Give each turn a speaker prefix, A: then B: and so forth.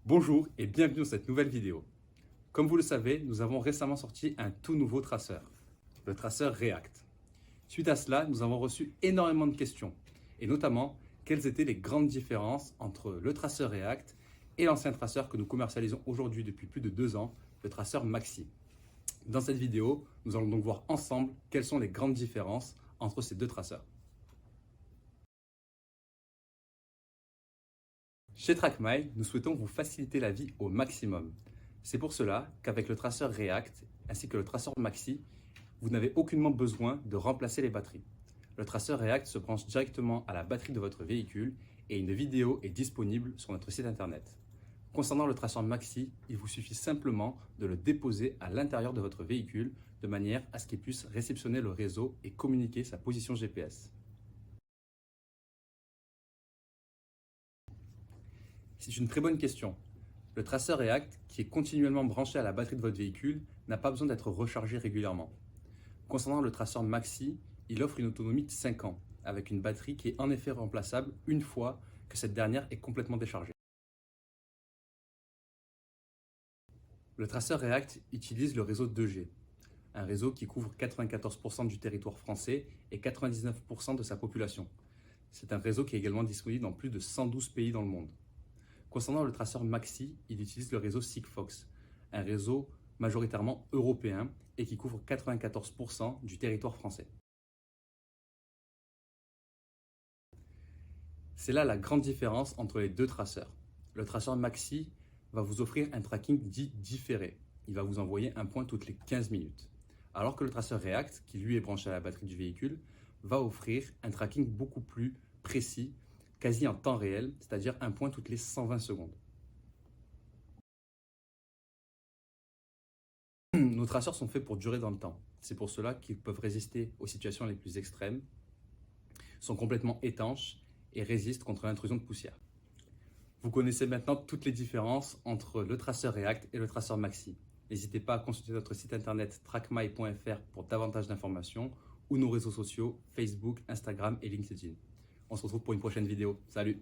A: Bonjour et bienvenue dans cette nouvelle vidéo. Comme vous le savez, nous avons récemment sorti un tout nouveau traceur, le traceur React. Suite à cela, nous avons reçu énormément de questions, et notamment quelles étaient les grandes différences entre le traceur React et l'ancien traceur que nous commercialisons aujourd'hui depuis plus de 2 ans, le traceur Maxi. Dans cette vidéo, nous allons donc voir ensemble quelles sont les grandes différences entre ces deux traceurs. Chez TrackMy, nous souhaitons vous faciliter la vie au maximum. C'est pour cela qu'avec le traceur React ainsi que le traceur Maxi, vous n'avez aucunement besoin de remplacer les batteries. Le traceur React se branche directement à la batterie de votre véhicule et une vidéo est disponible sur notre site internet. Concernant le traceur Maxi, il vous suffit simplement de le déposer à l'intérieur de votre véhicule de manière à ce qu'il puisse réceptionner le réseau et communiquer sa position GPS. C'est une très bonne question. Le traceur React, qui est continuellement branché à la batterie de votre véhicule, n'a pas besoin d'être rechargé régulièrement. Concernant le traceur Maxi, il offre une autonomie de 5 ans, avec une batterie qui est en effet remplaçable une fois que cette dernière est complètement déchargée. Le traceur React utilise le réseau 2G, un réseau qui couvre 94% du territoire français et 99% de sa population. C'est un réseau qui est également disponible dans plus de 112 pays dans le monde. Concernant le traceur Maxi, il utilise le réseau Sigfox, un réseau majoritairement européen et qui couvre 94% du territoire français. C'est là la grande différence entre les deux traceurs. Le traceur Maxi va vous offrir un tracking dit différé. Il va vous envoyer un point toutes les 15 minutes. Alors que le traceur React, qui lui est branché à la batterie du véhicule, va offrir un tracking beaucoup plus précis, quasi en temps réel, c'est-à-dire un point toutes les 120 secondes. Nos traceurs sont faits pour durer dans le temps. C'est pour cela qu'ils peuvent résister aux situations les plus extrêmes, sont complètement étanches et résistent contre l'intrusion de poussière. Vous connaissez maintenant toutes les différences entre le traceur React et le traceur Maxi. N'hésitez pas à consulter notre site internet trackmy.fr pour davantage d'informations ou nos réseaux sociaux Facebook, Instagram et LinkedIn. On se retrouve pour une prochaine vidéo. Salut!